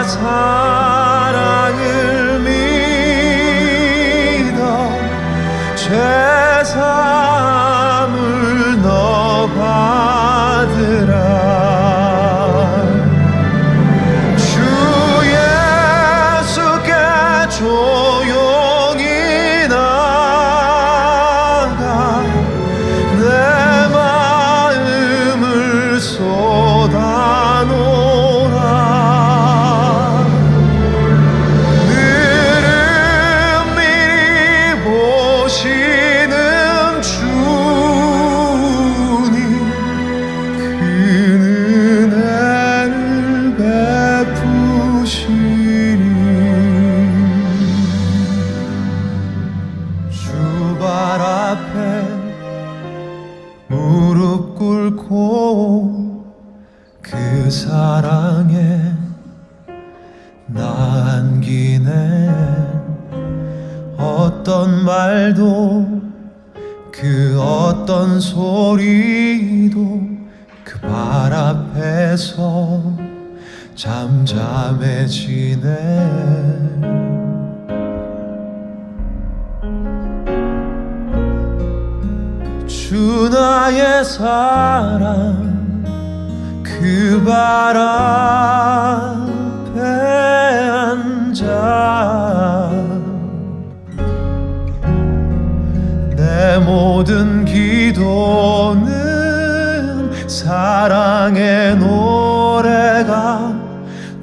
사랑을 믿어 죄사함을 너 받으라. 주 예수께 조용히 나가 내 마음을 쏟아놓으라. 늘은 미리 보시는 주님 그 은혜를 베푸시리. 주 발 앞에 무릎 꿇고 그 사랑에 나 안기네. 어떤 말도 그 어떤 소리도 그 발 앞에서 잠잠해지네. 주 나의 사랑 그 발 앞에 앉아 내 모든 기도는 사랑의 노래가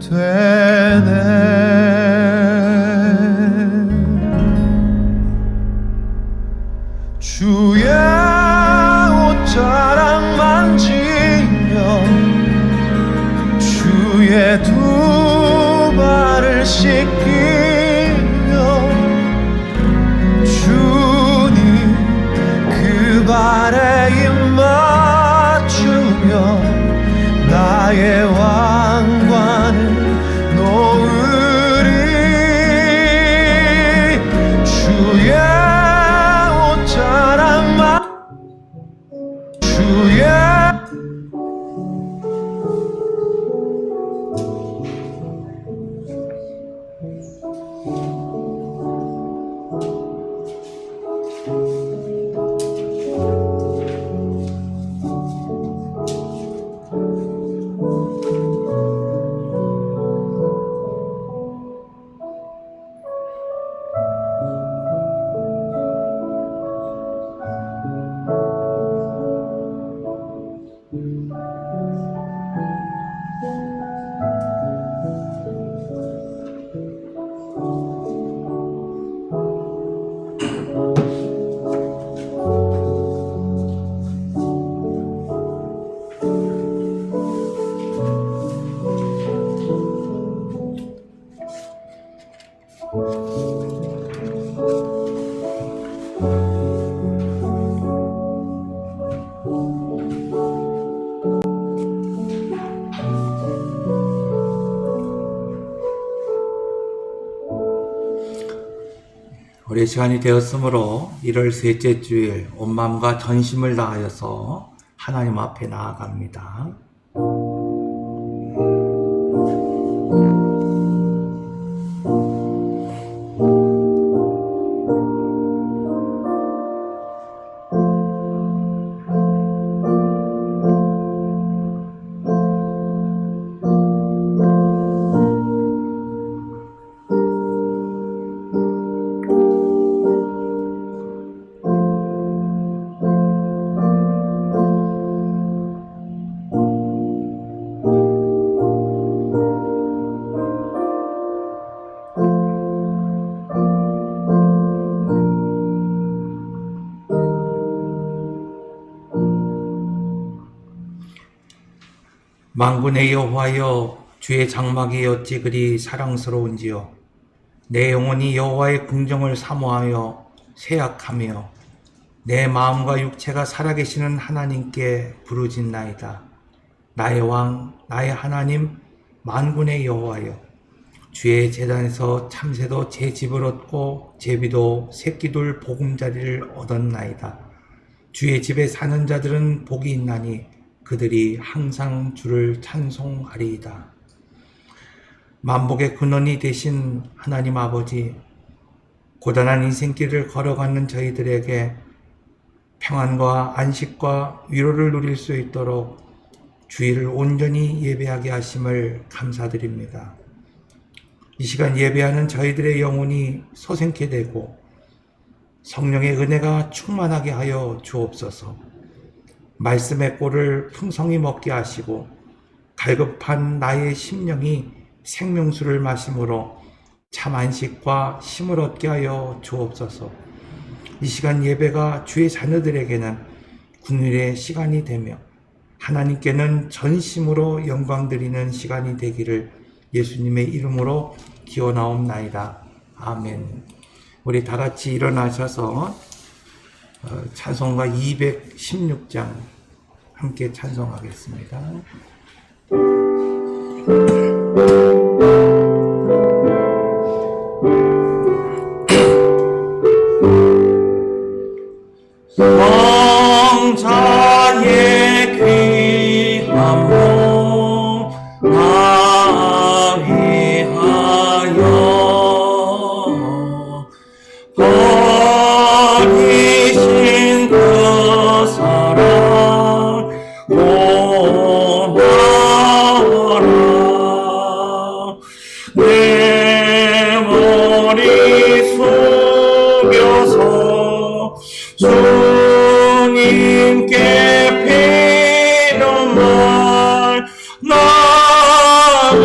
되네. 주의 옷자락 만지며 주의 두 발을 씻기며 주님 그 발에 입 맞추며 나의 왕관을 놓으리. 주의 옷자락 주의 우리 시간이 되었으므로 1월 셋째 주일 온 마음과 전심을 다하여서 하나님 앞에 나아갑니다. 만군의 여호와여, 주의 장막이 어찌 그리 사랑스러운지요. 내 영혼이 여호와의 긍정을 사모하여 쇠약하며 내 마음과 육체가 살아계시는 하나님께 부르짖나이다. 나의 왕, 나의 하나님, 만군의 여호와여, 주의 제단에서 참새도 제 집을 얻고 제비도 새끼돌 보금자리를 얻었나이다. 주의 집에 사는 자들은 복이 있나니 그들이 항상 주를 찬송하리이다. 만복의 근원이 되신 하나님 아버지, 고단한 인생길을 걸어가는 저희들에게 평안과 안식과 위로를 누릴 수 있도록 주일을 온전히 예배하게 하심을 감사드립니다. 이 시간 예배하는 저희들의 영혼이 소생케 되고 성령의 은혜가 충만하게 하여 주옵소서. 말씀의 꼴을 풍성히 먹게 하시고 갈급한 나의 심령이 생명수를 마심으로 참 안식과 힘을 얻게 하여 주옵소서. 이 시간 예배가 주의 자녀들에게는 국률의 시간이 되며 하나님께는 전심으로 영광 드리는 시간이 되기를 예수님의 이름으로 기원하옵나이다. 아멘. 우리 다 같이 일어나셔서 찬송가 216장 함께 찬송하겠습니다. 성자의 귀한 몸 나 위하여 버리신 그 사랑 고마워라. 내 머리 숙여서 주님께 필요말 나도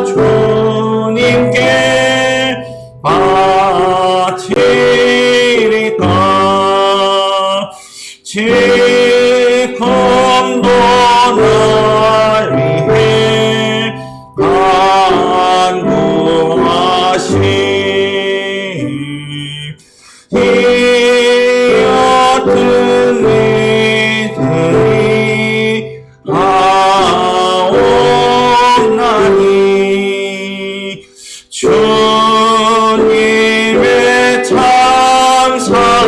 주님께 바치리까. 지금도 날 위해 간구하시 이 이들이 하옵나니 주님의 참사랑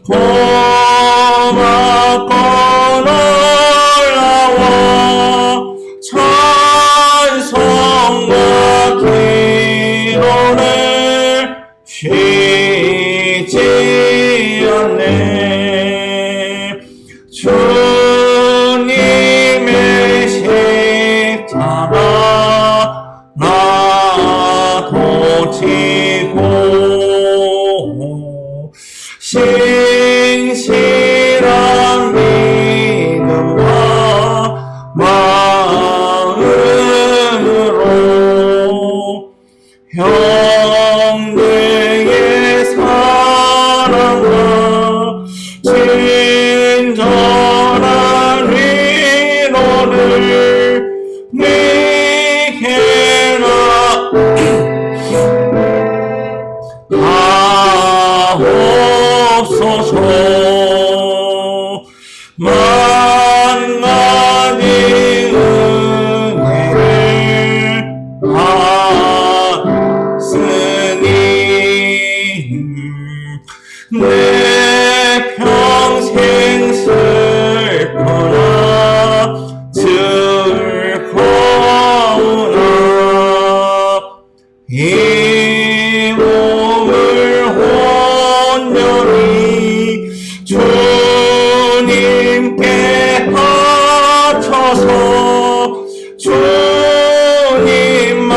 고맙고 놀라워 찬송과 기도를 쉬지 않네. 주님의 십자가 나도 지고 신실한 믿음과 마음으로 형제의 사랑과 친절한 위로를 내게나 하옵소서. 만가지 은혜를 받으니 내 평생 슬퍼나 즐거우나 이 몸을 온전히 주님께 바쳐서 주님만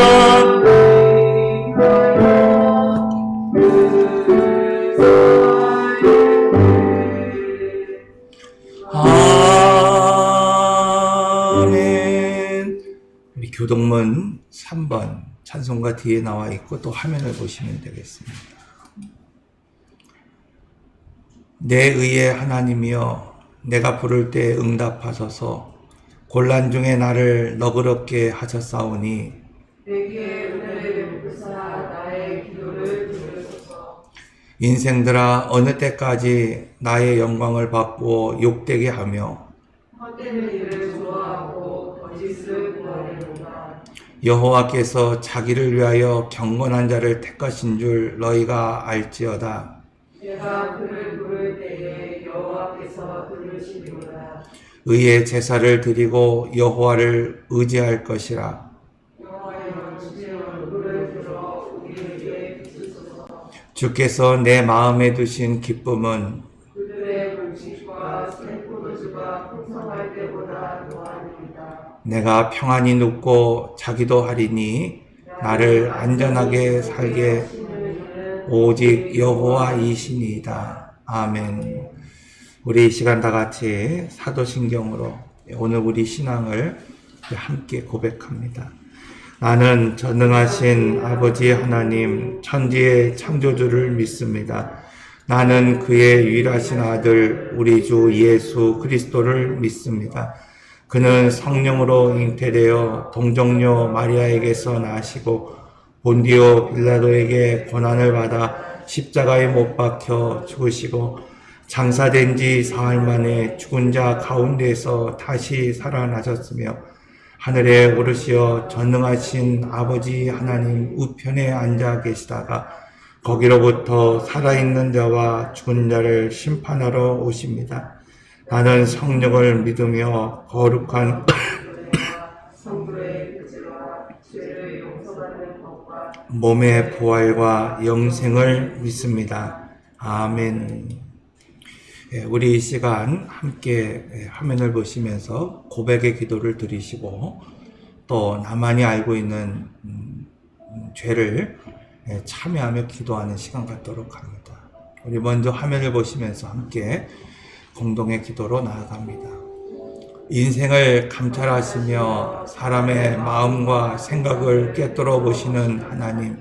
아멘. 우리 교동문 3번 찬송가 뒤에 나와 있고 또 화면을 보시면 되겠습니다. 내 의의 하나님이여 내가 부를 때 응답하소서. 곤란 중에 나를 너그럽게 하셨사오니 내게 은혜를 베푸사 나의 기도를 들으소서. 인생들아 어느 때까지 나의 영광을 받고 욕되게 하며 헛된 일을 좋아하고 거짓을 구하려는가. 여호와께서 자기를 위하여 경건한 자를 택하신 줄 너희가 알지어다. 내가 그를 부를 때에 여호와께서 들으시리로다. 의의 제사를 드리고 여호와를 의지할 것이라. 눈을 들어 우리에게 비추소서. 주께서 내 마음에 두신 기쁨은 그들의 음식과 새 포도주가 풍성할 때보다 더하니이다. 내가 평안히 눕고 자기도 하리니 나를 안전하게 살게 오직 여호와이시니이다. 아멘. 우리 이 시간 다 같이 사도신경으로 오늘 우리 신앙을 함께 고백합니다. 나는 전능하신 아버지 하나님 천지의 창조주를 믿습니다. 나는 그의 유일하신 아들 우리 주 예수 그리스도를 믿습니다. 그는 성령으로 잉태되어 동정녀 마리아에게서 나시고 본디오 빌라도에게 고난을 받아 십자가에 못 박혀 죽으시고 장사된 지 사흘 만에 죽은 자 가운데에서 다시 살아나셨으며 하늘에 오르시어 전능하신 아버지 하나님 우편에 앉아 계시다가 거기로부터 살아있는 자와 죽은 자를 심판하러 오십니다. 나는 성령을 믿으며 거룩한 성도의 구제와 죄를 용서받는 법과 몸의 부활과 영생을 믿습니다. 아멘. 우리 이 시간 함께 화면을 보시면서 고백의 기도를 드리시고 또 나만이 알고 있는 죄를 참여하며 기도하는 시간 갖도록 합니다. 우리 먼저 화면을 보시면서 함께 공동의 기도로 나아갑니다. 인생을 감찰하시며 사람의 마음과 생각을 꿰뚫어 보시는 하나님,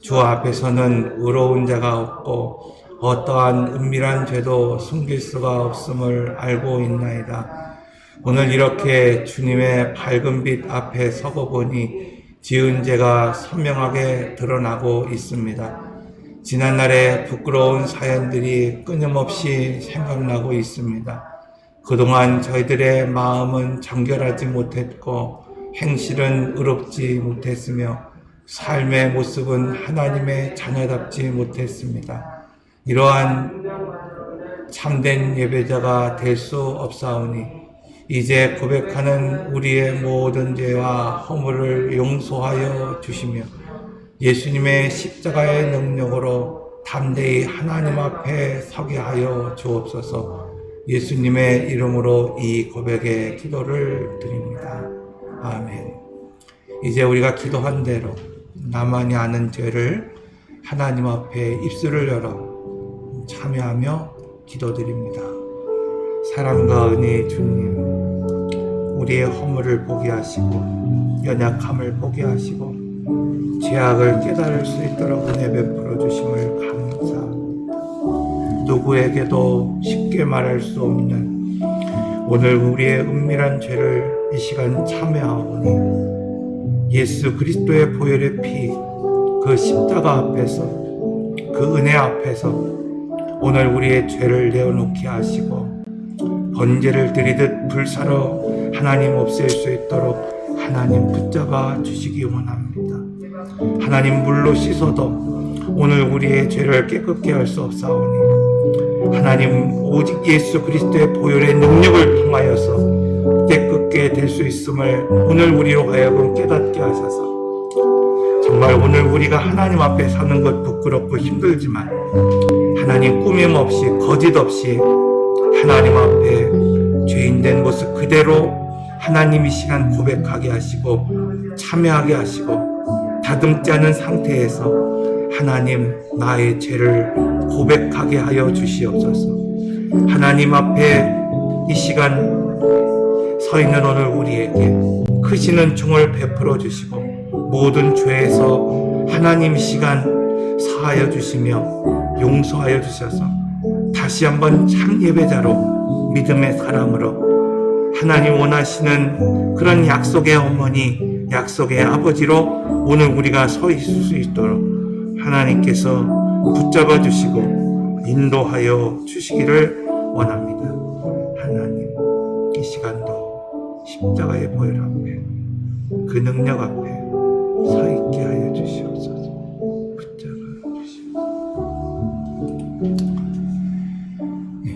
주 앞에서는 의로운 자가 없고 어떠한 은밀한 죄도 숨길 수가 없음을 알고 있나이다. 오늘 이렇게 주님의 밝은 빛 앞에 서고 보니 지은 죄가 선명하게 드러나고 있습니다. 지난날의 부끄러운 사연들이 끊임없이 생각나고 있습니다. 그동안 저희들의 마음은 정결하지 못했고 행실은 의롭지 못했으며 삶의 모습은 하나님의 자녀답지 못했습니다. 이러한 참된 예배자가 될 수 없사오니 이제 고백하는 우리의 모든 죄와 허물을 용서하여 주시며 예수님의 십자가의 능력으로 담대히 하나님 앞에 서게 하여 주옵소서. 예수님의 이름으로 이 고백의 기도를 드립니다. 아멘. 이제 우리가 기도한 대로 나만이 아는 죄를 하나님 앞에 입술을 열어 참여하며 기도드립니다. 사랑과 은혜의 주님, 우리의 허물을 보게 하시고 연약함을 보게 하시고 죄악을 깨달을 수 있도록 은혜 베풀어 주심을 감사합니다. 누구에게도 쉽게 말할 수 없는 오늘 우리의 은밀한 죄를 이 시간 참여하오니 예수 그리스도의 보혈의 피, 그 십자가 앞에서 그 은혜 앞에서 오늘 우리의 죄를 내어놓게 하시고 번제를 드리듯 불사러 하나님 없앨 수 있도록 하나님 붙잡아 주시기 원합니다. 하나님 물로 씻어도 오늘 우리의 죄를 깨끗게 할 수 없사오니 하나님 오직 예수 그리스도의 보혈의 능력을 통하여서 깨끗게 될 수 있음을 오늘 우리로 하여금 깨닫게 하셔서 정말 오늘 우리가 하나님 앞에 서는 것 부끄럽고 힘들지만 하나님 꾸밈 없이 거짓 없이 하나님 앞에 죄인된 모습 그대로 하나님 이 시간 고백하게 하시고 참여하게 하시고 다듬지 않은 상태에서 하나님 나의 죄를 고백하게 하여 주시옵소서. 하나님 앞에 이 시간 서 있는 오늘 우리에게 크시는 종을 베풀어 주시고 모든 죄에서 하나님 시간 사하여 주시며 용서하여 주셔서 다시 한번 참 예배자로 믿음의 사람으로 하나님 원하시는 그런 약속의 어머니, 약속의 아버지로 오늘 우리가 서 있을 수 있도록 하나님께서 붙잡아 주시고 인도하여 주시기를 원합니다. 하나님, 이 시간도 십자가의 보혈 앞에 그 능력 앞에 서 있게 하여 주시옵소서. 붙잡아 주시옵소서.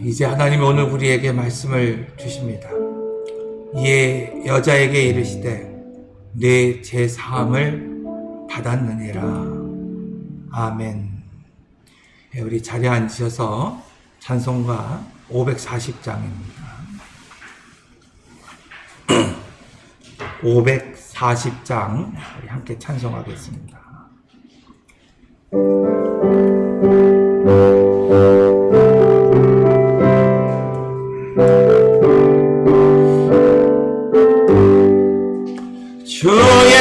이제 하나님이 오늘 우리에게 말씀을 주십니다. 이에 여자에게 이르시되 내 죄 사함을 받았느니라. 아멘. 예, 우리 자리에 앉으셔서 찬송가 540장입니다. 540장 우리 함께 찬송하겠습니다. 주의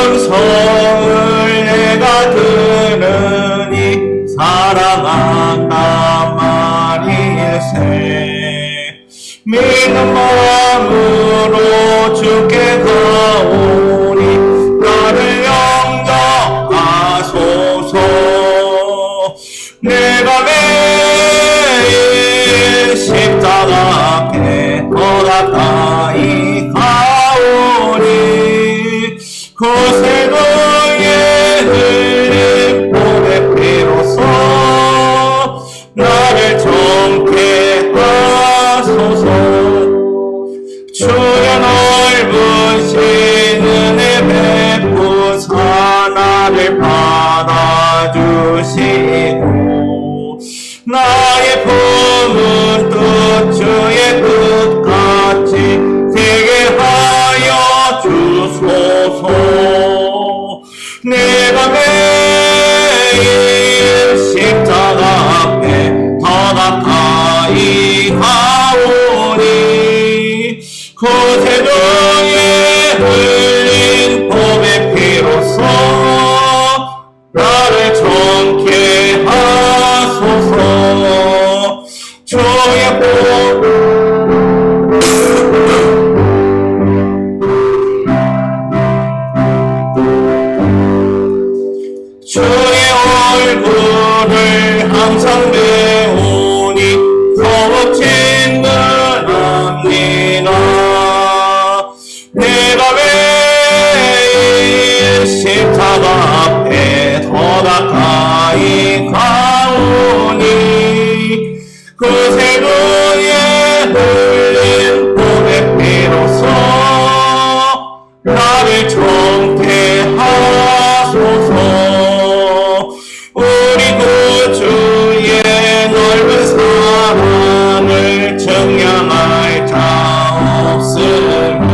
음성을 내가 들으니 사랑한다 말일세. 믿는 마음으로 주께 가오니 나를 영접하소서. 내가 매일 십자가 앞에 더 가까이 가오니 그새 너의 흘린 몸의 피로써 나를 정케 하소서. 주의 넓으신 은혜 베푸사 나를 받아주시고 나의 품은 뜻 주의 뜻같이 되게 하여 주소서. 내가 매일 십자가 앞에 더 가까이 가오니 그새 너의 흘린 몸의 피로써 나를 정케 하소서. 주의 복 주의 얼굴을 항상 배우니 더욱 친근합니다. 내가 매일 십자가 앞에 더 가까이 가오니 그새 그의 흘린 몸의 피로써 나를 정케 하소서. 우리 구주의 넓은 사랑을 증량할 자 없으며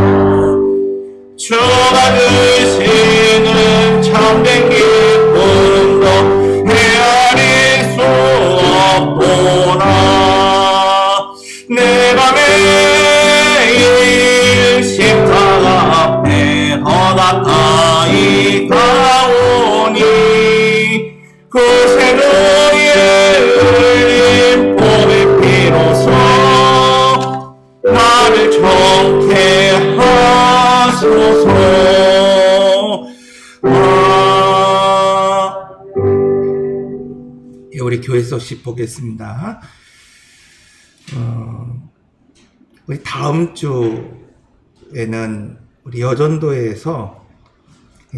주가 주시는 참된 기쁨도 헤아릴 수 없구나. 내가 매일 십자가 앞에 더 가까이 가오니 그새 너의 흘린 몸의 피로써 나를 정케 하소서. 예, 우리 교회 소식 보겠습니다. 우리 다음 주에는 우리 여전도에서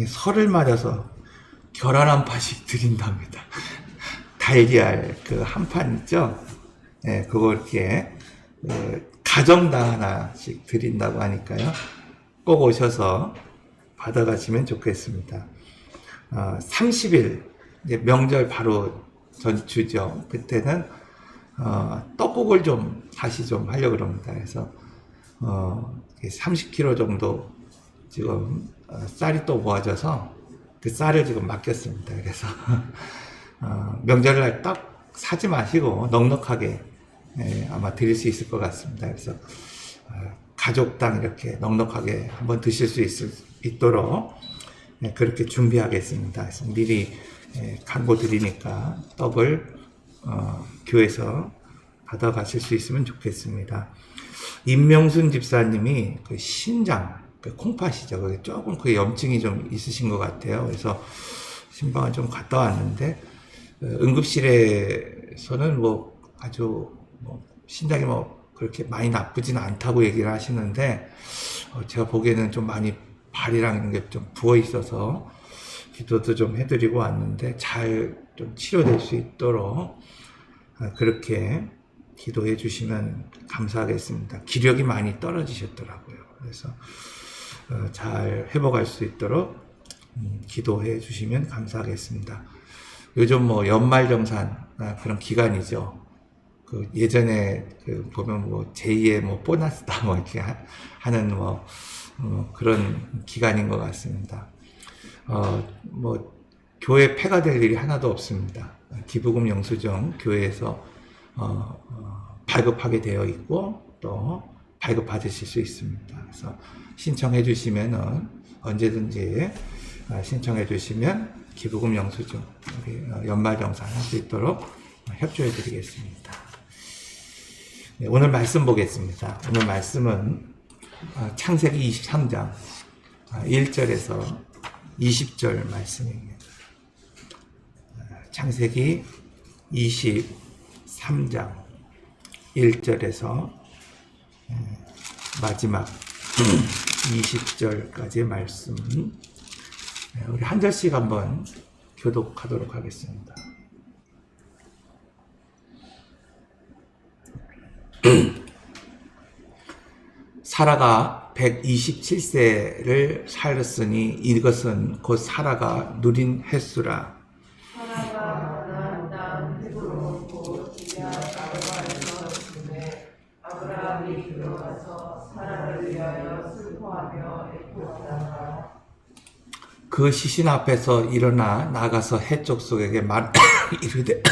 설을 맞아서 계란 한 판씩 드린답니다. 달걀 그 한 판 있죠? 네, 그거 이렇게 가정당 하나씩 드린다고 하니까요. 꼭 오셔서 받아가시면 좋겠습니다. 30일 이제 명절 바로 전주죠. 그때는 떡국을 좀 다시 좀 하려고 합니다. 그래서 30kg 정도 지금 쌀이 또 모아져서 그 쌀을 지금 맡겼습니다. 그래서 명절날 떡 사지 마시고 넉넉하게 아마 드릴 수 있을 것 같습니다. 그래서 가족당 이렇게 넉넉하게 한번 드실 수 있도록 그렇게 준비하겠습니다. 그래서 미리 광고 드리니까 떡을 교회에서 받아가실 수 있으면 좋겠습니다. 임명순 집사님이 그 신장, 그 콩팥이죠. 그게 조금 그 염증이 좀 있으신 것 같아요. 그래서 신방을 좀 갔다 왔는데 응급실에서는 뭐 아주 신장이 그렇게 많이 나쁘진 않다고 얘기를 하시는데 제가 보기에는 좀 많이 발이랑 이런 게 좀 부어 있어서 기도도 좀 해드리고 왔는데 잘 좀 치료될 수 있도록 그렇게 기도해 주시면 감사하겠습니다. 기력이 많이 떨어지셨더라고요. 그래서 잘 회복할 수 있도록 기도해 주시면 감사하겠습니다. 요즘 뭐 연말정산 그런 기간이죠. 그 예전에 그 보면 뭐 제2의 뭐 보너스다 뭐 이렇게 하는 뭐 그런 기간인 것 같습니다. 뭐 교회 폐가 될 일이 하나도 없습니다. 기부금 영수증 교회에서 발급하게 되어 있고 또 발급 받으실 수 있습니다. 그래서 신청해 주시면은 언제든지 신청해 주시면 기부금 영수증 연말정산 할 수 있도록 협조해 드리겠습니다. 네, 오늘 말씀 보겠습니다. 오늘 말씀은 창세기 23장 1절에서 20절 말씀입니다. 창세기 23장 1절에서 마지막 20절까지의 말씀 우리 한 절씩 한번 교독하도록 하겠습니다. 사라가 127세를 살았으니 이것은 곧 사라가 누린 횟수라. 사라가 가나안 땅 헤브론 곧 기럇 아르바에서 죽음에 아브라함이 들어가서 사라를 위하여 슬퍼하며 애통하다가 그 시신 앞에서 일어나 나가서 해 족속에게 이르되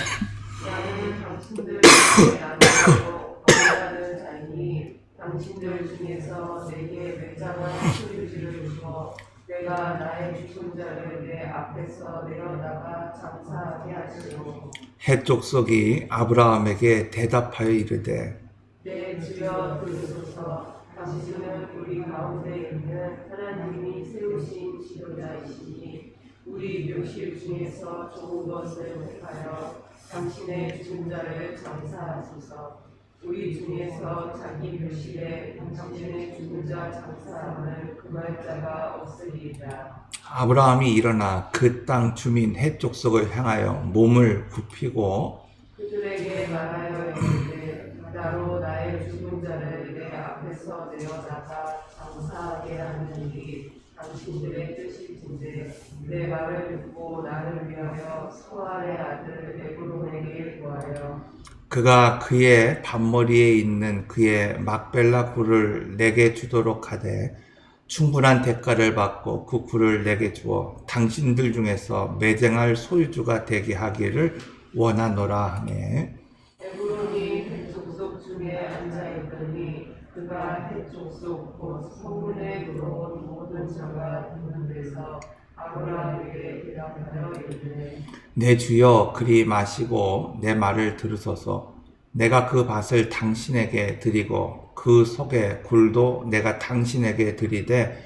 나는 당신들 중에 아니고 어리라는 자이니 당신들 중에서 내게 매장한 소유지를 주어 내가 나의 죽은 자를 내 앞에서 내려다가 장사하게 하시오. 해 족속이 아브라함에게 대답하여 이르되 내 주여 들으소서. 당신은 우리 가운데 있는 하나님이 세우신 지도자이시니 우리 묘실 중에서 좋은 것을 택하여 당신의 죽은 자를 장사하소서. 우리 중에서 자기 묘실에 당신의 죽은 자 장사함을 금할 자가 없으리이다. 아브라함이 일어나 그 땅 주민 해 족속을 향하여 몸을 굽히고 그들에게 말하여 이르되 나로 나의 죽은 자를 내 앞에서 내어다가 장사하게 하는 일이 당신들의 뜻일진데 내 말을 듣고 나를 위하여 소알의 아들 에브론에게 구하여 그가 그의 반머리에 있는 그의 막벨라 굴을 내게 주도록 하되 충분한 대가를 받고 그 굴을 내게 주어 당신들 중에서 매쟁할 소유주가 되게 하기를 원하노라 하네. 에브론이 족속 중에 앉아있더니 그가 족속 곧 성문에 들어온 모든 자가 듣는 데서 아브라함에게 대답하여 이르되 내 주여 그리 마시고 내 말을 들으소서. 내가 그 밭을 당신에게 드리고 그 속의 굴도 내가 당신에게 드리되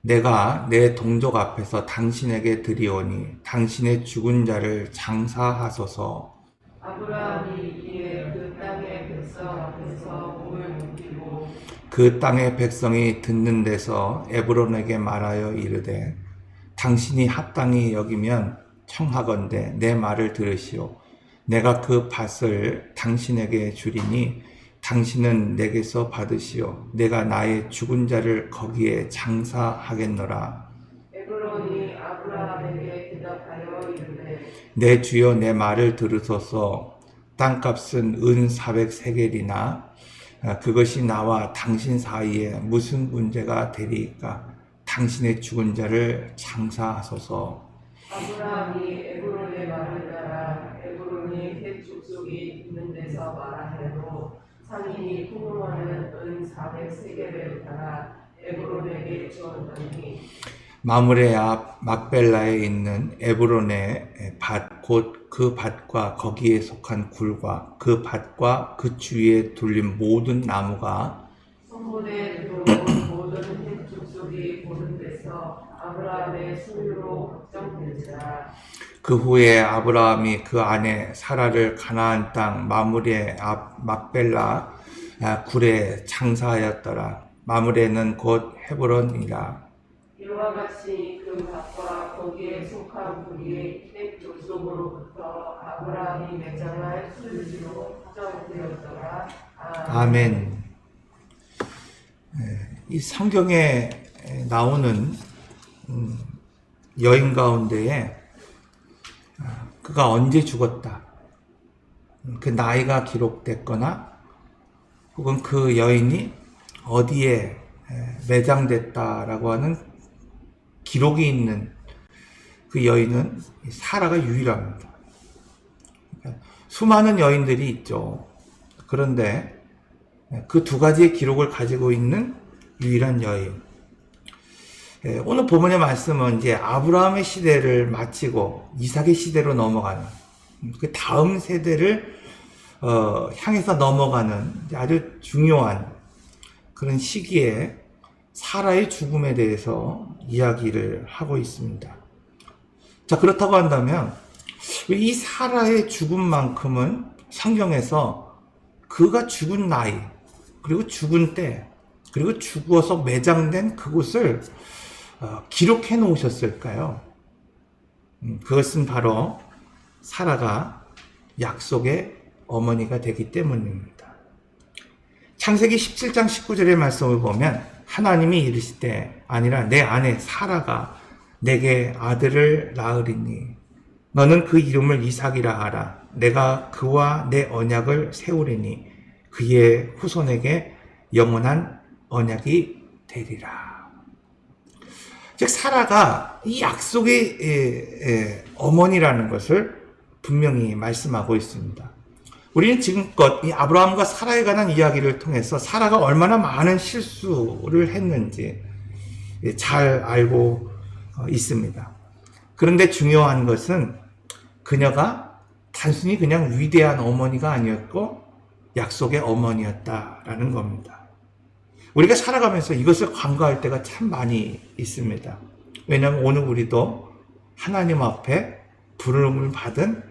내가 내 동족 앞에서 당신에게 드리오니 당신의 죽은 자를 장사하소서. 아브라함이 이에 그 땅의 백성 앞에서 몸을 굽히고 그 땅의 백성이 듣는 데서 에브론에게 말하여 이르되 당신이 합당히 여기면 청하건대 내 말을 들으시오. 내가 그 밭을 당신에게 주리니 당신은 내게서 받으시오. 내가 나의 죽은 자를 거기에 장사하겠노라. 에브론이 아브라함에게 대답하여 이르되 내 주여 내 말을 들으소서. 땅값은 은 400세겔이나 그것이 나와 당신 사이에 무슨 문제가 되리이까. 당신의 죽은 자를 장사하소서. 아브라함이 에브론의 말을 따라 에브론이 헷 족속이 있는 데서 말하여도 상인이 풍성하는 은 400세겔을 따라 에브론에게 주었더니 마므레 앞 막벨라에 있는 에브론의 밭 곧 그 밭과 거기에 속한 굴과 그 밭과 그 주위에 둘린 모든 나무가 성문에 들어온 모든 헷 족속이 보는 데서 아브라함의 소유로 확정된지라. 그 후에 아브라함이 그 아내 사라를 가나안 땅 마므레 앞 막벨라 굴에 장사하였더라. 마므레는 곧 헤브론이라. 이와 같이 그 밭과 거기에 속한 굴이 헷 족속으로부터 아브라함이 매장할 소유지로 확정되었더라. 아멘. 이 성경에 나오는 여인 가운데에 그가 언제 죽었다, 그 나이가 기록됐거나 혹은 그 여인이 어디에 매장됐다라고 하는 기록이 있는 그 여인은 사라가 유일합니다. 수많은 여인들이 있죠. 그런데 그 두 가지의 기록을 가지고 있는 유일한 여인. 오늘 본문의 말씀은 이제 아브라함의 시대를 마치고 이삭의 시대로 넘어가는, 그 다음 세대를 향해서 넘어가는 아주 중요한 그런 시기에 사라의 죽음에 대해서 이야기를 하고 있습니다. 자, 그렇다고 한다면 이 사라의 죽음만큼은 성경에서 그가 죽은 나이, 그리고 죽은 때, 그리고 죽어서 매장된 그곳을 기록해 놓으셨을까요? 그것은 바로 사라가 약속의 어머니가 되기 때문입니다. 창세기 17장 19절의 말씀을 보면 하나님이 이르시되 아니라 내 아내 사라가 내게 아들을 낳으리니 너는 그 이름을 이삭이라 하라. 내가 그와 내 언약을 세우리니 그의 후손에게 영원한 언약이 되리라. 즉 사라가 이 약속의 어머니라는 것을 분명히 말씀하고 있습니다. 우리는 지금껏 이 아브라함과 사라에 관한 이야기를 통해서 사라가 얼마나 많은 실수를 했는지 잘 알고 있습니다. 그런데 중요한 것은 그녀가 단순히 그냥 위대한 어머니가 아니었고 약속의 어머니였다라는 겁니다. 우리가 살아가면서 이것을 간과할 때가 참 많이 있습니다. 왜냐하면 오늘 우리도 하나님 앞에 부름을 받은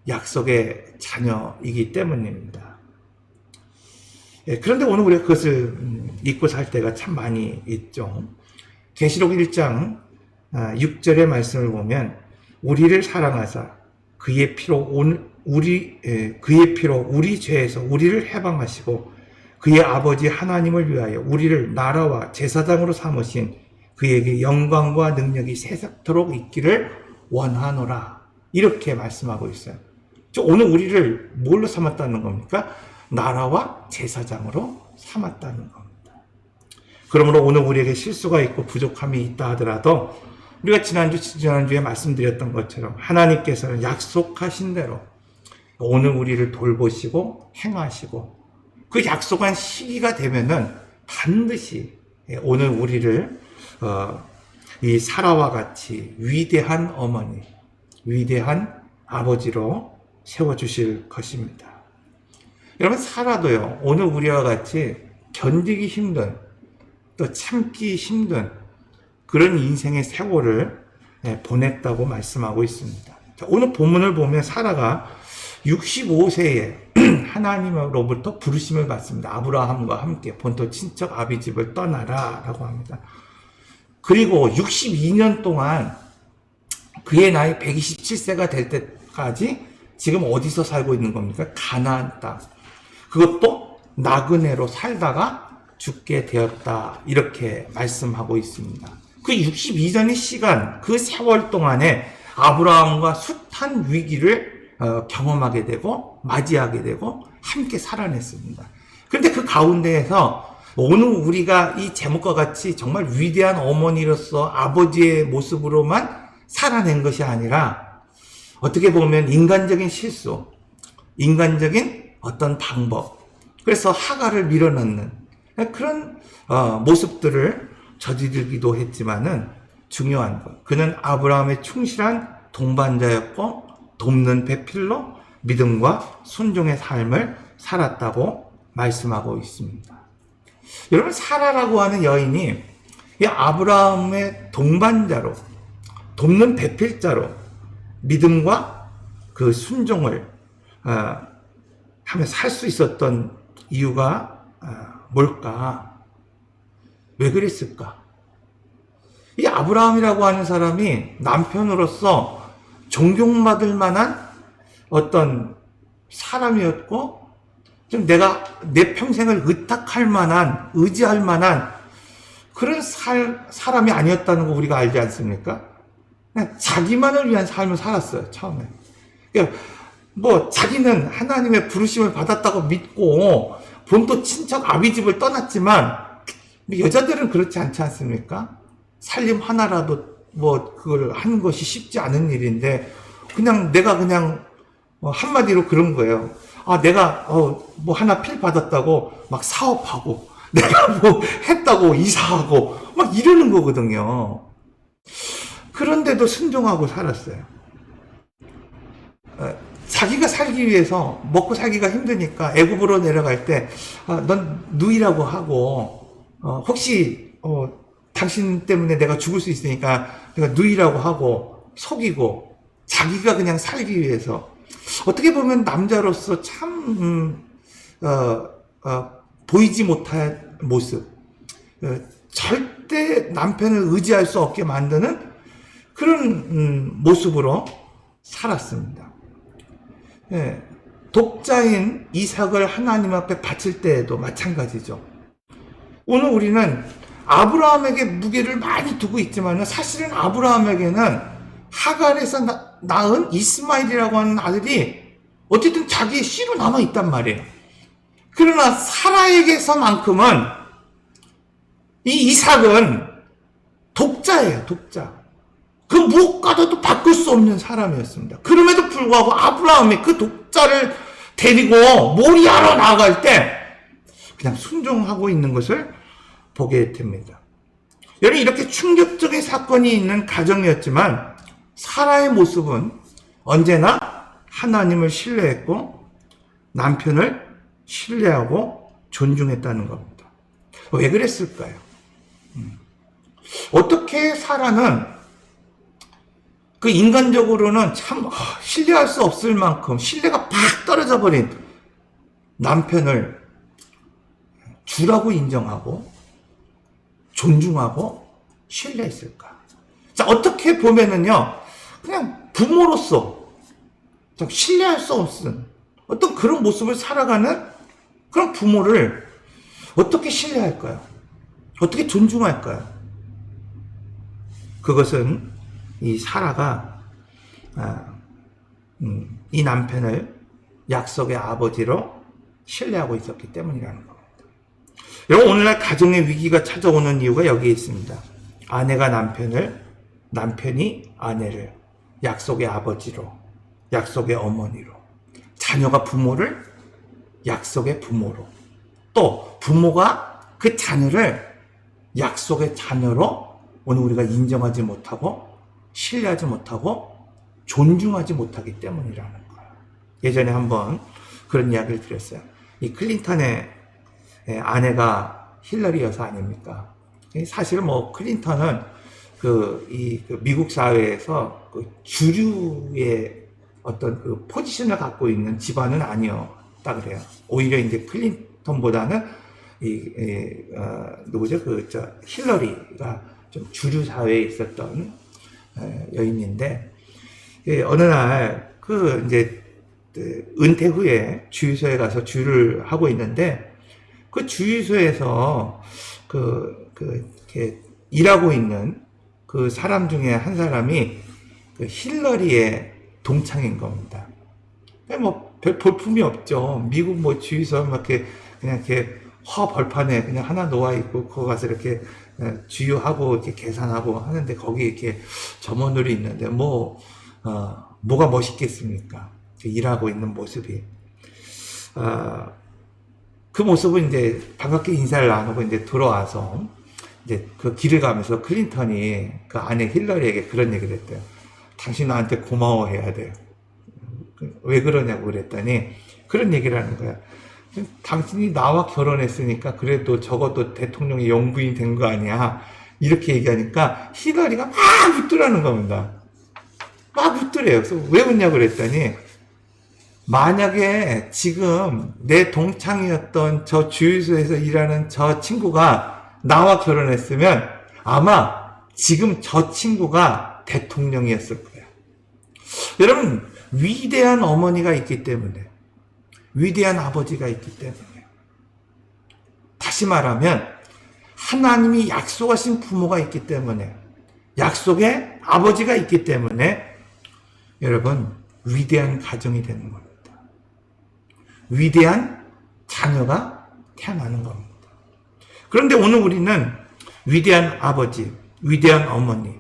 약속의 자녀이기 때문입니다. 그런데 오늘 우리가 그것을 잊고 살 때가 참 많이 있죠. 계시록 1장 6절의 말씀을 보면 우리를 사랑하사 그의 피로 우리 죄에서 우리를 해방하시고 그의 아버지 하나님을 위하여 우리를 나라와 제사장으로 삼으신 그에게 영광과 능력이 세세토록 있기를 원하노라. 이렇게 말씀하고 있어요. 오늘 우리를 뭘로 삼았다는 겁니까? 나라와 제사장으로 삼았다는 겁니다. 그러므로 오늘 우리에게 실수가 있고 부족함이 있다 하더라도 우리가 지난주에 말씀드렸던 것처럼 하나님께서는 약속하신 대로 오늘 우리를 돌보시고 행하시고 그 약속한 시기가 되면은 반드시 오늘 우리를 이 사라와 같이 위대한 어머니, 위대한 아버지로 세워주실 것입니다. 여러분 사라도요 오늘 우리와 같이 견디기 힘든 또 참기 힘든 그런 인생의 세월을 보냈다고 말씀하고 있습니다. 자, 오늘 본문을 보면 사라가 65세에 하나님으로부터 부르심을 받습니다. 아브라함과 함께 본토 친척 아비집을 떠나라 라고 합니다. 그리고 62년 동안 그의 나이 127세가 될 때까지 지금 어디서 살고 있는 겁니까? 가나안 땅. 그것도 나그네로 살다가 죽게 되었다. 이렇게 말씀하고 있습니다. 그 62년의 시간, 그 세월 동안에 아브라함과 숱한 위기를 경험하게 되고 맞이하게 되고 함께 살아냈습니다. 그런데 그 가운데에서 오늘 우리가 이 제목과 같이 정말 위대한 어머니로서 아버지의 모습으로만 살아낸 것이 아니라 어떻게 보면 인간적인 실수, 인간적인 어떤 방법, 그래서 하가를 밀어넣는 그런 모습들을 저지르기도 했지만은 중요한 것, 그는 아브라함의 충실한 동반자였고 돕는 배필로 믿음과 순종의 삶을 살았다고 말씀하고 있습니다. 여러분 사라라고 하는 여인이 이 아브라함의 동반자로 돕는 배필자로 믿음과 그 순종을 하며 살 수 있었던 이유가 뭘까? 왜 그랬을까? 이 아브라함이라고 하는 사람이 남편으로서 존경받을 만한 어떤 사람이었고 좀 내가 내 평생을 의탁할 만한, 의지할 만한 그런 사람이 아니었다는 거 우리가 알지 않습니까? 그냥 자기만을 위한 삶을 살았어요, 처음에. 그러니까 뭐 자기는 하나님의 부르심을 받았다고 믿고 본토 친척 아비집을 떠났지만 여자들은 그렇지 않지 않습니까? 살림 하나라도 뭐 그걸 하는 것이 쉽지 않은 일인데 그냥 내가 그냥 한마디로 그런 거예요. 아, 내가 뭐 하나 필 받았다고 막 사업하고 내가 뭐 했다고 이사하고 막 이러는 거거든요. 그런데도 순종하고 살았어요. 자기가 살기 위해서 먹고 살기가 힘드니까 애굽으로 내려갈 때 넌 누이라고 하고 혹시 당신 때문에 내가 죽을 수 있으니까 내가 누이라고 하고 속이고 자기가 그냥 살기 위해서 어떻게 보면 남자로서 참 보이지 못할 모습, 절대 남편을 의지할 수 없게 만드는 그런 모습으로 살았습니다. 예, 독자인 이삭을 하나님 앞에 바칠 때에도 마찬가지죠. 오늘 우리는 아브라함에게 무게를 많이 두고 있지만 사실은 아브라함에게는 하갈에서 낳은 이스마엘이라고 하는 아들이 어쨌든 자기의 씨로 남아있단 말이에요. 그러나 사라에게서만큼은 이 이삭은 독자예요, 독자. 그 무엇과도 바꿀 수 없는 사람이었습니다. 그럼에도 불구하고 아브라함이 그 독자를 데리고 모리아로 나아갈 때 그냥 순종하고 있는 것을 보게 됩니다. 여러분, 이렇게 충격적인 사건이 있는 가정이었지만 사라의 모습은 언제나 하나님을 신뢰했고 남편을 신뢰하고 존중했다는 겁니다. 왜 그랬을까요? 어떻게 사라는 그 인간적으로는 참 신뢰할 수 없을 만큼 신뢰가 팍 떨어져 버린 남편을 주라고 인정하고 존중하고 신뢰했을까? 자, 어떻게 보면은요, 그냥 부모로서 참 신뢰할 수 없은 어떤 그런 모습을 살아가는 그런 부모를 어떻게 신뢰할까요? 어떻게 존중할까요? 그것은 이 사라가 이 남편을 약속의 아버지로 신뢰하고 있었기 때문이라는 겁니다. 여러분, 오늘날 가정의 위기가 찾아오는 이유가 여기에 있습니다. 아내가 남편을, 남편이 아내를 약속의 아버지로, 약속의 어머니로, 자녀가 부모를 약속의 부모로, 또 부모가 그 자녀를 약속의 자녀로 오늘 우리가 인정하지 못하고 신뢰하지 못하고 존중하지 못하기 때문이라는 거예요. 예전에 한번 그런 이야기를 드렸어요. 이 클린턴의 아내가 힐러리 여사 아닙니까? 사실은 뭐 클린턴은 그 미국 사회에서 그 주류의 어떤 그 포지션을 갖고 있는 집안은 아니었다 그래요. 오히려 이제 클린턴보다는 누구죠? 힐러리가 좀 주류 사회에 있었던 여인인데, 어느 날 이제 은퇴 후에 주유소에 가서 주유를 하고 있는데, 그 주유소에서 이렇게 일하고 있는 그 사람 중에 한 사람이 그 힐러리의 동창인 겁니다. 뭐 별 볼품이 없죠. 미국 뭐 주유소 막 이렇게 그냥 이렇게 벌판에 그냥 하나 놓아 있고 거기 가서 이렇게 주유하고 이렇게 계산하고 하는데 거기 이렇게 점원들이 있는데 뭐가 멋있겠습니까? 일하고 있는 모습이. 그 모습은 이제 반갑게 인사를 나누고 이제 들어와서 이제 그 길을 가면서 클린턴이 그 아내 힐러리에게 그런 얘기를 했대요. 당신 나한테 고마워해야 돼. 왜 그러냐고 그랬더니 그런 얘기를 하는 거야. 당신이 나와 결혼했으니까 그래도 적어도 대통령의 영부인 된 거 아니야. 이렇게 얘기하니까 힐러리가 막 웃더라는 겁니다. 막 웃더래요. 그래서 왜 웃냐고 그랬더니 만약에 지금 내 동창이었던 저 주유소에서 일하는 저 친구가 나와 결혼했으면 아마 지금 저 친구가 대통령이었을 거예요. 여러분, 위대한 어머니가 있기 때문에, 위대한 아버지가 있기 때문에, 다시 말하면 하나님이 약속하신 부모가 있기 때문에 약속의 아버지가 있기 때문에 여러분 위대한 가정이 되는 겁니다. 위대한 자녀가 태어나는 겁니다. 그런데 오늘 우리는 위대한 아버지, 위대한 어머니,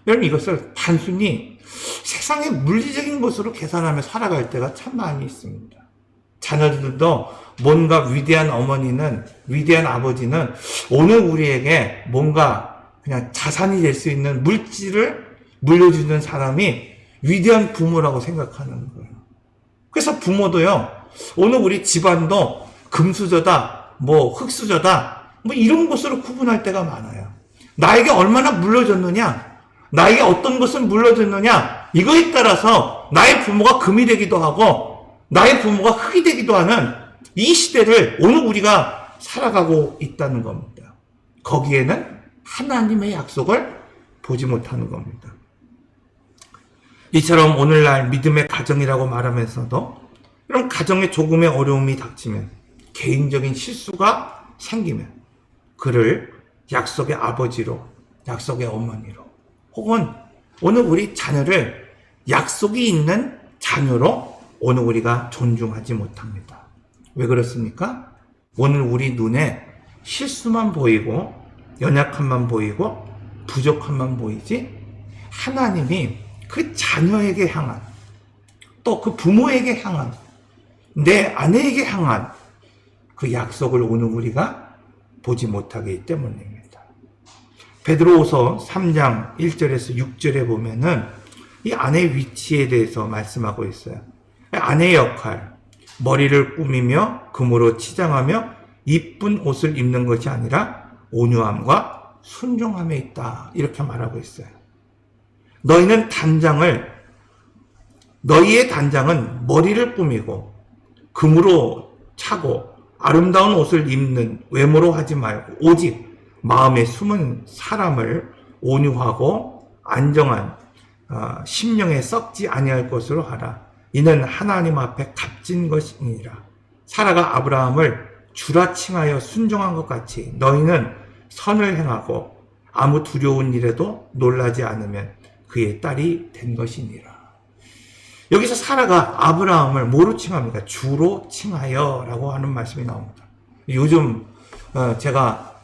여러분 이것을 단순히 세상의 물리적인 것으로 계산하며 살아갈 때가 참 많이 있습니다. 자녀들도 뭔가 위대한 어머니는, 위대한 아버지는 오늘 우리에게 뭔가 그냥 자산이 될 수 있는 물질을 물려주는 사람이 위대한 부모라고 생각하는 거예요. 그래서 부모도요, 오늘 우리 집안도 금수저다, 뭐 흙수저다, 뭐 이런 것으로 구분할 때가 많아요. 나에게 얼마나 물려줬느냐, 나에게 어떤 것을 물려줬느냐, 이거에 따라서 나의 부모가 금이 되기도 하고 나의 부모가 흙이 되기도 하는 이 시대를 오늘 우리가 살아가고 있다는 겁니다. 거기에는 하나님의 약속을 보지 못하는 겁니다. 이처럼 오늘날 믿음의 가정이라고 말하면서도 이런 가정에 조금의 어려움이 닥치면, 개인적인 실수가 생기면 그를 약속의 아버지로, 약속의 어머니로, 혹은 오늘 우리 자녀를 약속이 있는 자녀로 오늘 우리가 존중하지 못합니다. 왜 그렇습니까? 오늘 우리 눈에 실수만 보이고 연약함만 보이고 부족함만 보이지, 하나님이 그 자녀에게 향한, 또 그 부모에게 향한, 내 아내에게 향한 그 약속을 오늘 우리가 보지 못하기 때문입니다. 베드로후서 3장 1절에서 6절에 보면은 이 아내의 위치에 대해서 말씀하고 있어요. 아내의 역할, 머리를 꾸미며 금으로 치장하며 이쁜 옷을 입는 것이 아니라 온유함과 순종함에 있다, 이렇게 말하고 있어요. 너희의 단장은 머리를 꾸미고 금으로 차고 아름다운 옷을 입는 외모로 하지 말고 오직 마음에 숨은 사람을 온유하고 안정한 심령에 썩지 아니할 것으로 하라. 이는 하나님 앞에 값진 것이니라. 사라가 아브라함을 주라 칭하여 순종한 것 같이 너희는 선을 행하고 아무 두려운 일에도 놀라지 않으면 그의 딸이 된 것이니라. 여기서 사라가 아브라함을 뭐로 칭합니까? 주로 칭하여 라고 하는 말씀이 나옵니다. 요즘 제가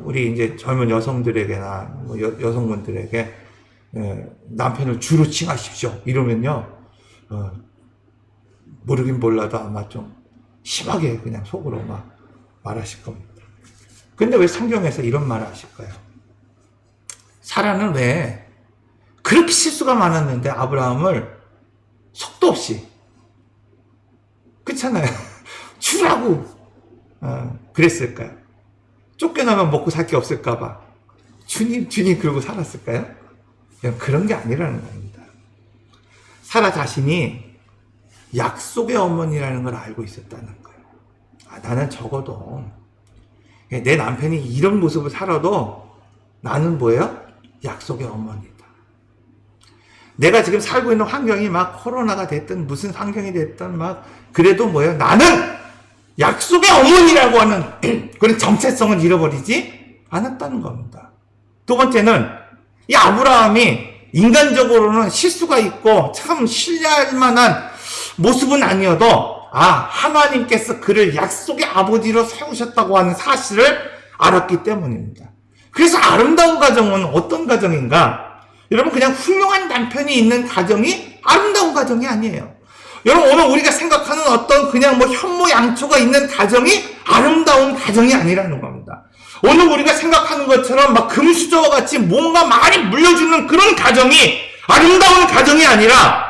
우리 이제 젊은 여성들에게나 여성분들에게 남편을 주로 칭하십시오 이러면요, 모르긴 몰라도 아마 좀 심하게 그냥 속으로 막 말하실 겁니다. 근데 왜 성경에서 이런 말을 하실까요? 사라는 왜 그렇게 실수가 많았는데 아브라함을 속도 없이, 그렇잖아요, 주라고 그랬을까요? 쫓겨나면 먹고 살 게 없을까봐 주님 그러고 살았을까요? 그런 게 아니라는 겁니다. 사라 자신이 약속의 어머니라는 걸 알고 있었다는 거예요. 나는 적어도 내 남편이 이런 모습을 살아도 나는 뭐예요? 약속의 어머니다. 내가 지금 살고 있는 환경이 막 코로나가 됐든 무슨 환경이 됐든 막 그래도 뭐예요? 나는 약속의 어머니라고 하는 그런 정체성을 잃어버리지 않았다는 겁니다. 두 번째는 이 아브라함이 인간적으로는 실수가 있고 참 신뢰할 만한 모습은 아니어도 하나님께서 그를 약속의 아버지로 세우셨다고 하는 사실을 알았기 때문입니다. 그래서 아름다운 가정은 어떤 가정인가? 여러분, 그냥 훌륭한 남편이 있는 가정이 아름다운 가정이 아니에요. 여러분, 오늘 우리가 생각하는 어떤 그냥 뭐 현모양처가 있는 가정이 아름다운 가정이 아니라는 겁니다. 오늘 우리가 생각하는 것처럼 막 금수저와 같이 뭔가 많이 물려주는 그런 가정이 아름다운 가정이 아니라,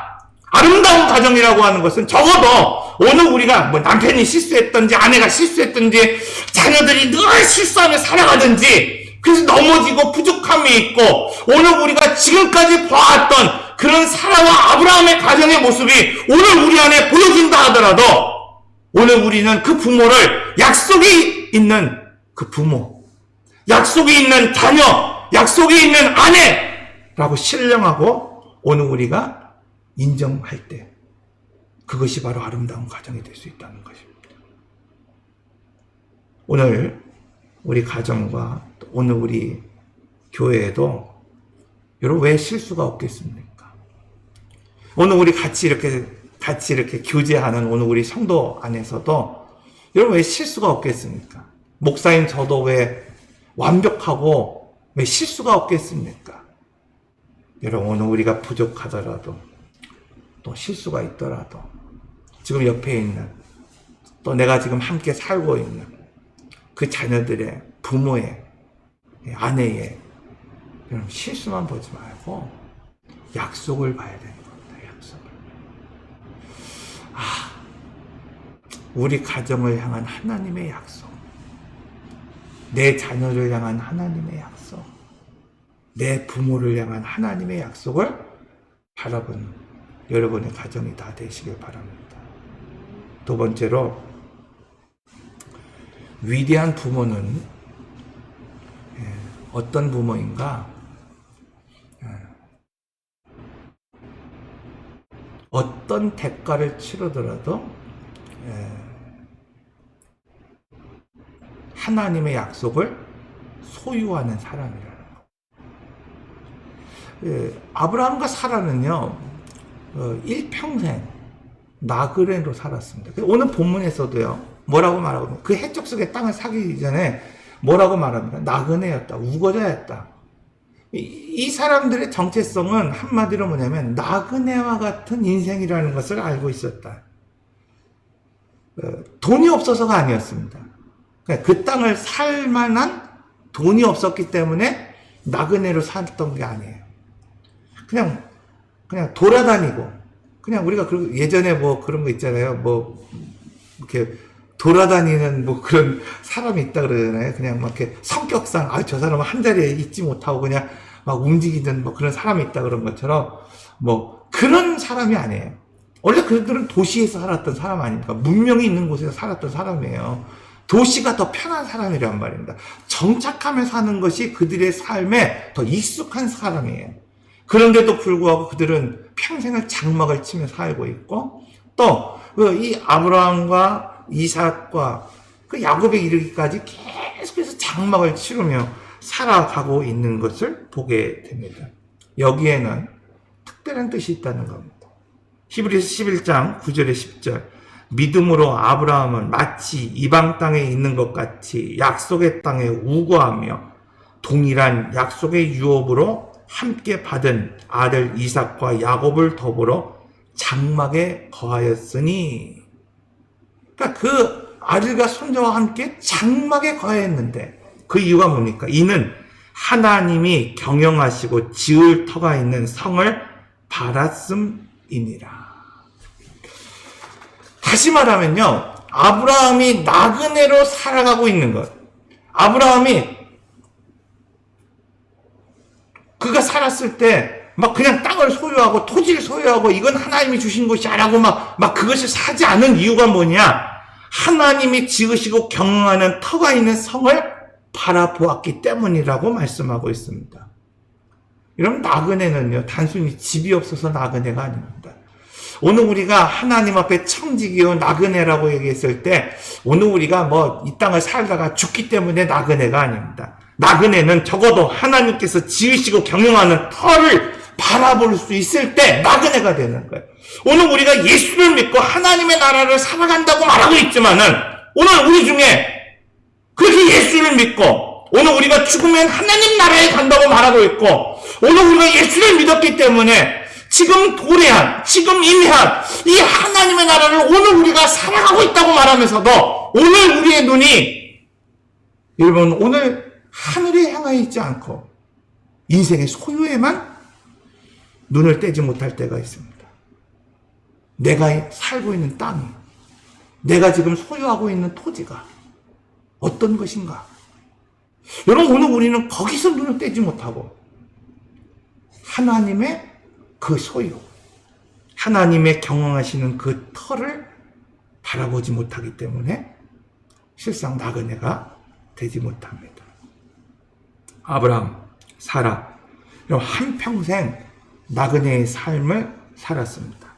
아름다운 가정이라고 하는 것은 적어도 오늘 우리가 뭐 남편이 실수했든지 아내가 실수했든지 자녀들이 늘 실수하며 살아가든지 그래서 넘어지고 부족함이 있고 오늘 우리가 지금까지 봐왔던 그런 사라와 아브라함의 가정의 모습이 오늘 우리 안에 보여진다 하더라도 오늘 우리는 그 부모를 약속이 있는 그 부모, 약속이 있는 자녀, 약속이 있는 아내라고 신령하고 오늘 우리가 인정할 때 그것이 바로 아름다운 가정이 될 수 있다는 것입니다. 오늘 우리 가정과 오늘 우리 교회에도 여러분, 왜 실수가 없겠습니까? 오늘 우리 같이 이렇게 교제하는 오늘 우리 성도 안에서도 여러분, 왜 실수가 없겠습니까? 목사님, 저도 왜 완벽하고 왜 실수가 없겠습니까? 여러분, 오늘 우리가 부족하더라도 또 실수가 있더라도 지금 옆에 있는 또 내가 지금 함께 살고 있는 그 자녀들의 부모의 아내의 여러분, 실수만 보지 말고 약속을 봐야 되는 겁니다. 약속을. 우리 가정을 향한 하나님의 약속, 내 자녀를 향한 하나님의 약속, 내 부모를 향한 하나님의 약속을 바라보는 여러분의 가정이 다 되시길 바랍니다. 두 번째로, 위대한 부모는 어떤 부모인가? 어떤 대가를 치르더라도 하나님의 약속을 소유하는 사람이라는 거. 아브라함과 사라는요, 일평생 나그네로 살았습니다. 오늘 본문에서도요, 뭐라고 말하고, 그 해적 속의 땅을 사기 전에 뭐라고 말합니까? 나그네였다, 우거자였다. 이 사람들의 정체성은 한마디로 뭐냐면 나그네와 같은 인생이라는 것을 알고 있었다. 돈이 없어서가 아니었습니다. 그 땅을 살 만한 돈이 없었기 때문에 나그네로 살던 게 아니에요. 그냥 돌아다니고, 그냥 우리가 예전에 뭐 그런 거 있잖아요. 뭐 이렇게 돌아다니는 뭐 그런 사람이 있다 그러잖아요. 그냥 막 이렇게 성격상 저 사람은 한 자리에 있지 못하고 그냥 막 움직이는 뭐 그런 사람이 있다 그런 것처럼 뭐 그런 사람이 아니에요. 원래 그들은 도시에서 살았던 사람 아닙니까? 문명이 있는 곳에서 살았던 사람이에요. 도시가 더 편한 사람이란 말입니다. 정착하며 사는 것이 그들의 삶에 더 익숙한 사람이에요. 그런데도 불구하고 그들은 평생을 장막을 치며 살고 있고, 또 이 아브라함과 이삭과 그 야곱에 이르기까지 계속해서 장막을 치르며 살아가고 있는 것을 보게 됩니다. 여기에는 특별한 뜻이 있다는 겁니다. 히브리서 11장 9절에 10절, 믿음으로 아브라함은 마치 이방 땅에 있는 것 같이 약속의 땅에 우거하며 동일한 약속의 유업으로 함께 받은 아들 이삭과 야곱을 더불어 장막에 거하였으니, 그러니까 그 아들과 손자와 함께 장막에 거하였는데, 그 이유가 뭡니까? 이는 하나님이 경영하시고 지을 터가 있는 성을 바랐음이니라. 다시 말하면요, 아브라함이 나그네로 살아가고 있는 것, 아브라함이 그가 살았을 때 막 그냥 땅을 소유하고 토지를 소유하고 이건 하나님이 주신 것이야라고 막 그것을 사지 않은 이유가 뭐냐? 하나님이 지으시고 경영하는 터가 있는 성을 바라보았기 때문이라고 말씀하고 있습니다. 여러분, 나그네는요, 단순히 집이 없어서 나그네가 아닙니다. 오늘 우리가 하나님 앞에 청지기요 나그네라고 얘기했을 때, 오늘 우리가 뭐 이 땅을 살다가 죽기 때문에 나그네가 아닙니다. 나그네는 적어도 하나님께서 지으시고 경영하는 터를 바라볼 수 있을 때 나그네가 되는 거예요. 오늘 우리가 예수를 믿고 하나님의 나라를 살아간다고 말하고 있지만은, 오늘 우리 중에 그렇게 예수를 믿고 오늘 우리가 죽으면 하나님 나라에 간다고 말하고 있고, 오늘 우리가 예수를 믿었기 때문에 지금 도래한, 지금 임한 이 하나님의 나라를 오늘 우리가 살아가고 있다고 말하면서도, 오늘 우리의 눈이, 여러분, 오늘 하늘에 향하여 있지 않고 인생의 소유에만 눈을 떼지 못할 때가 있습니다. 내가 살고 있는 땅이, 내가 지금 소유하고 있는 토지가 어떤 것인가? 여러분, 오늘 우리는 거기서 눈을 떼지 못하고 하나님의 그 소유, 하나님의 경영하시는 그 터를 바라보지 못하기 때문에 실상 나그네가 되지 못합니다. 아브라함, 사라, 한평생 나그네의 삶을 살았습니다.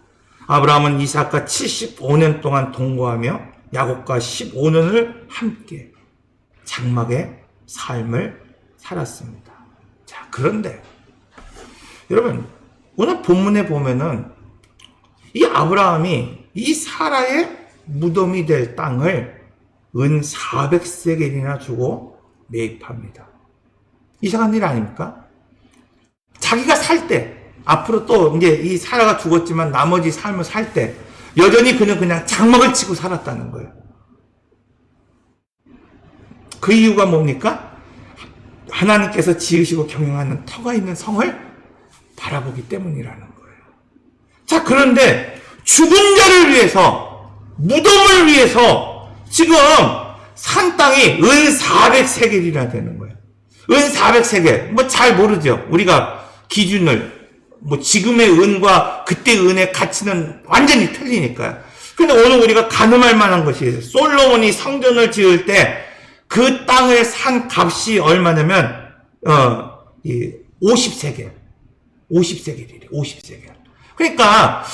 아브라함은 이삭과 75년 동안 동거하며 야곱과 15년을 함께 장막의 삶을 살았습니다. 자, 그런데 여러분, 오늘 본문에 보면은 이 아브라함이 이 사라의 무덤이 될 땅을 은 400세겔이나 주고 매입합니다. 이상한 일 아닙니까? 자기가 살 때, 앞으로 또 이제 이 사라가 죽었지만 나머지 삶을 살 때, 여전히 그는 그냥 장막을 치고 살았다는 거예요. 그 이유가 뭡니까? 하나님께서 지으시고 경영하는 터가 있는 성을 바라보기 때문이라는 거예요. 자, 그런데 죽은 자를 위해서, 무덤을 위해서 지금 산 땅이 은 400세겔이나 되는 거예요. 은 400세겔. 뭐 잘 모르죠. 우리가 기준을. 뭐 지금의 은과 그때 은의 가치는 완전히 틀리니까요. 근데 오늘 우리가 가늠할 만한 것이 있어요. 솔로몬이 성전을 지을 때 그 땅을 산 값이 얼마냐면 50세겔. 50세겔이래. 50세겔. 그러니까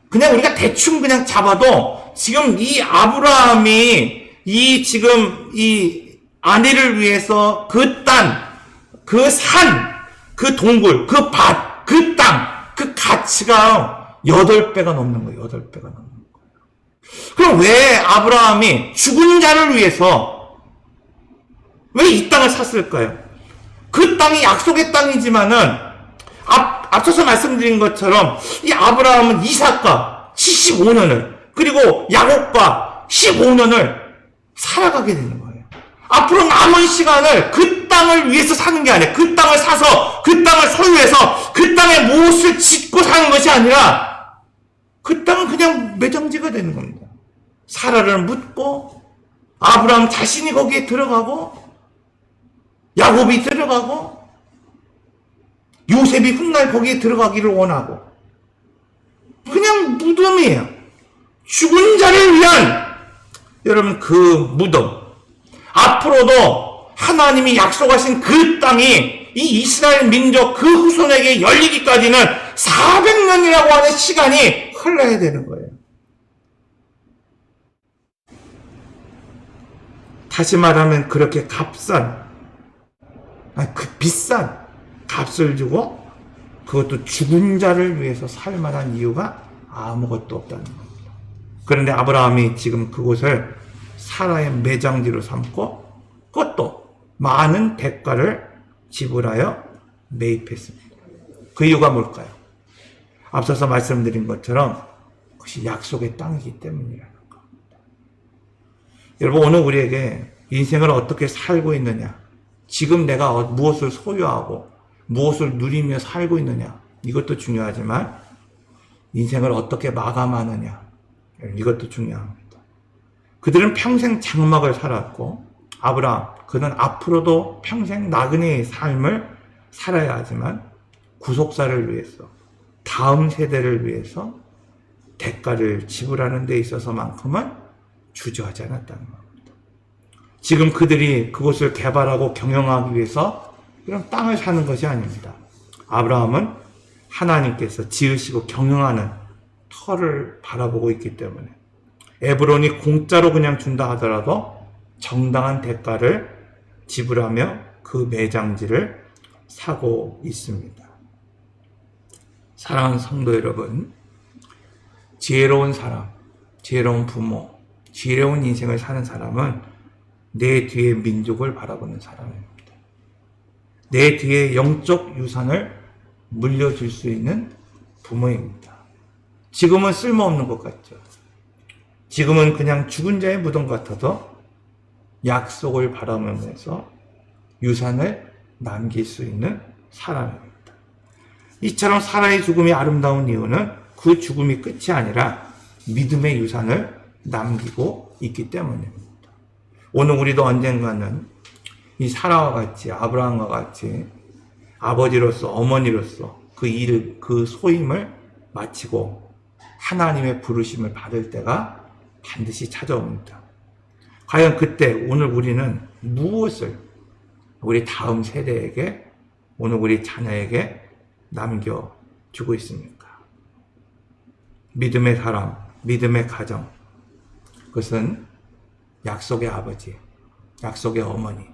그냥 우리가 대충 그냥 잡아도 지금 이 아브라함이 이 지금 이 아내를 위해서 그 땅, 그 산, 그 동굴, 그 밭, 그 땅, 그 가치가 8배가 넘는 거예요. 8배가 넘는 거예요. 그럼 왜 아브라함이 죽은 자를 위해서 왜 이 땅을 샀을까요? 그 땅이 약속의 땅이지만은 앞서서 말씀드린 것처럼 이 아브라함은 이삭과 75년을 그리고 야곱과 15년을 살아가게 되는 거예요. 앞으로 남은 시간을 그 땅을 위해서 사는 게 아니에요. 그 땅을 사서 그 땅을 소유해서 그 땅에 무엇을 짓고 사는 것이 아니라 그 땅은 그냥 매장지가 되는 겁니다. 사라를 묻고 아브라함 자신이 거기에 들어가고 야곱이 들어가고 요셉이 훗날 거기에 들어가기를 원하고 그냥 무덤이에요. 죽은 자를 위한 여러분 그 무덤 앞으로도 하나님이 약속하신 그 땅이 이 이스라엘 민족 그 후손에게 열리기까지는 400년이라고 하는 시간이 흘러야 되는 거예요. 다시 말하면 그렇게 비싼 값을 주고 그것도 죽은 자를 위해서 살 만한 이유가 아무것도 없다는 겁니다. 그런데 아브라함이 지금 그곳을 사라의 매장지로 삼고 그것도 많은 대가를 지불하여 매입했습니다. 그 이유가 뭘까요? 앞서서 말씀드린 것처럼 그것이 약속의 땅이기 때문이라는 겁니다. 여러분, 오늘 우리에게 인생을 어떻게 살고 있느냐, 지금 내가 무엇을 소유하고 무엇을 누리며 살고 있느냐, 이것도 중요하지만 인생을 어떻게 마감하느냐, 이것도 중요합니다. 그들은 평생 장막을 살았고 아브라함, 그는 앞으로도 평생 나그네의 삶을 살아야 하지만 구속사를 위해서, 다음 세대를 위해서 대가를 지불하는 데 있어서만큼은 주저하지 않았다는 겁니다. 지금 그들이 그곳을 개발하고 경영하기 위해서 그런 땅을 사는 것이 아닙니다. 아브라함은 하나님께서 지으시고 경영하는 터를 바라보고 있기 때문에 에브론이 공짜로 그냥 준다 하더라도 정당한 대가를 지불하며 그 매장지를 사고 있습니다. 사랑하는 성도 여러분, 지혜로운 사람, 지혜로운 부모, 지혜로운 인생을 사는 사람은 내 뒤에 민족을 바라보는 사람입니다. 내 뒤에 영적 유산을 물려줄 수 있는 부모입니다. 지금은 쓸모없는 것 같죠. 지금은 그냥 죽은 자의 무덤 같아도 약속을 바라보면서 유산을 남길 수 있는 사람입니다. 이처럼 사라의 죽음이 아름다운 이유는 그 죽음이 끝이 아니라 믿음의 유산을 남기고 있기 때문입니다. 오늘 우리도 언젠가는 이 사라와 같이, 아브라함과 같이 아버지로서, 어머니로서 그 일을, 그 소임을 마치고 하나님의 부르심을 받을 때가 반드시 찾아옵니다. 과연 그때 오늘 우리는 무엇을 우리 다음 세대에게, 오늘 우리 자녀에게 남겨주고 있습니까? 믿음의 사람, 믿음의 가정, 그것은 약속의 아버지, 약속의 어머니,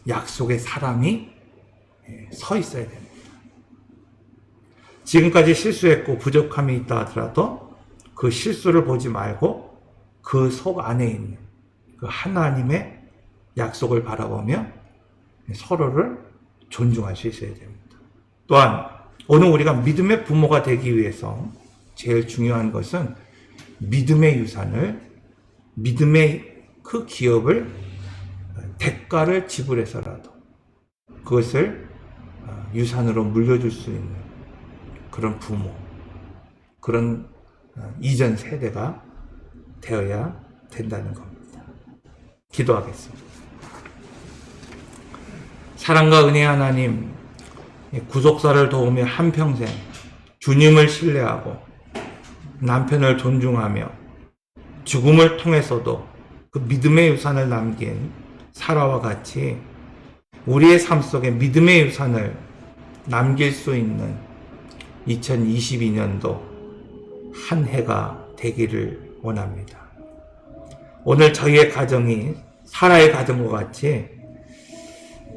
약속의 사람이 서 있어야 됩니다. 지금까지 실수했고 부족함이 있다 하더라도 그 실수를 보지 말고 그 속 안에 있는 그 하나님의 약속을 바라보며 서로를 존중할 수 있어야 됩니다. 또한 오늘 우리가 믿음의 부모가 되기 위해서 제일 중요한 것은 믿음의 유산을, 믿음의 그 기업을 대가를 지불해서라도 그것을 유산으로 물려줄 수 있는 그런 부모, 그런 이전 세대가 되어야 된다는 겁니다. 기도하겠습니다. 사랑과 은혜 하나님, 구속사를 도우며 한평생 주님을 신뢰하고 남편을 존중하며 죽음을 통해서도 그 믿음의 유산을 남긴 사라와 같이 우리의 삶 속에 믿음의 유산을 남길 수 있는 2022년도 한 해가 되기를 원합니다. 오늘 저희의 가정이 사라의 가정과 같이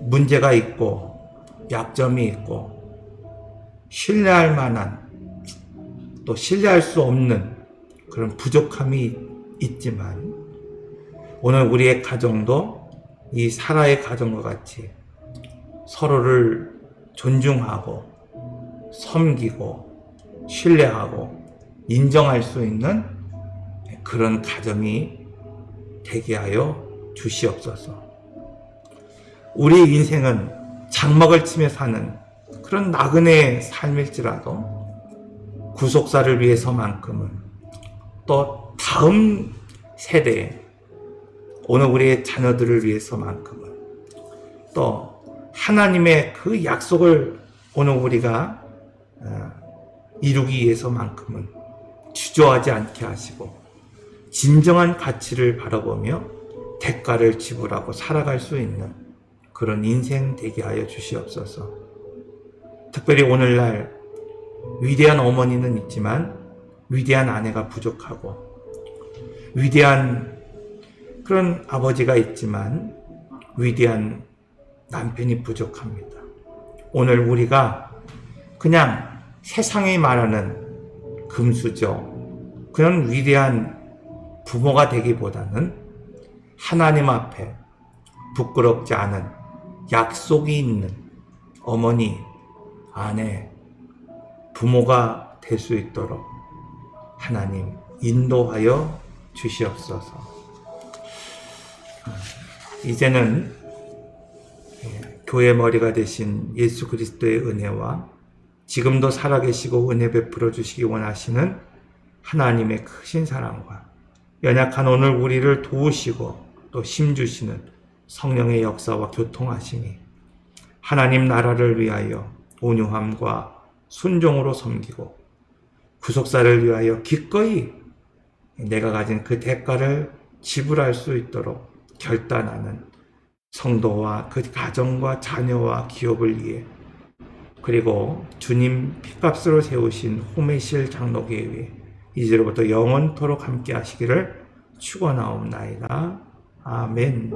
문제가 있고 약점이 있고 신뢰할 만한 또 신뢰할 수 없는 그런 부족함이 있지만 오늘 우리의 가정도 이 사라의 가정과 같이 서로를 존중하고 섬기고 신뢰하고 인정할 수 있는 그런 가정이 되게 하여 주시옵소서. 우리 인생은 장막을 치며 사는 그런 나그네의 삶일지라도 구속사를 위해서만큼은 또 다음 세대에 오늘 우리의 자녀들을 위해서만큼은 또 하나님의 그 약속을 오늘 우리가 이루기 위해서만큼은 주저하지 않게 하시고 진정한 가치를 바라보며 대가를 지불하고 살아갈 수 있는 그런 인생 되게 하여 주시옵소서. 특별히 오늘날 위대한 어머니는 있지만 위대한 아내가 부족하고 위대한 그런 아버지가 있지만 위대한 남편이 부족합니다. 오늘 우리가 그냥 세상이 말하는 금수저 그런 위대한 부모가 되기보다는 하나님 앞에 부끄럽지 않은 약속이 있는 어머니, 아내, 부모가 될 수 있도록 하나님 인도하여 주시옵소서. 이제는 교회 머리가 되신 예수 그리스도의 은혜와 지금도 살아계시고 은혜 베풀어 주시기 원하시는 하나님의 크신 사랑과 연약한 오늘 우리를 도우시고 또 힘주시는 성령의 역사와 교통하심이 하나님 나라를 위하여 온유함과 순종으로 섬기고 구속사를 위하여 기꺼이 내가 가진 그 대가를 지불할 수 있도록 결단하는 성도와 그 가정과 자녀와 기업을 위해 그리고 주님 피값으로 세우신 호메실 장로교회 위해 이제로부터 영원토록 함께 하시기를 축원하옵나이다. 아멘.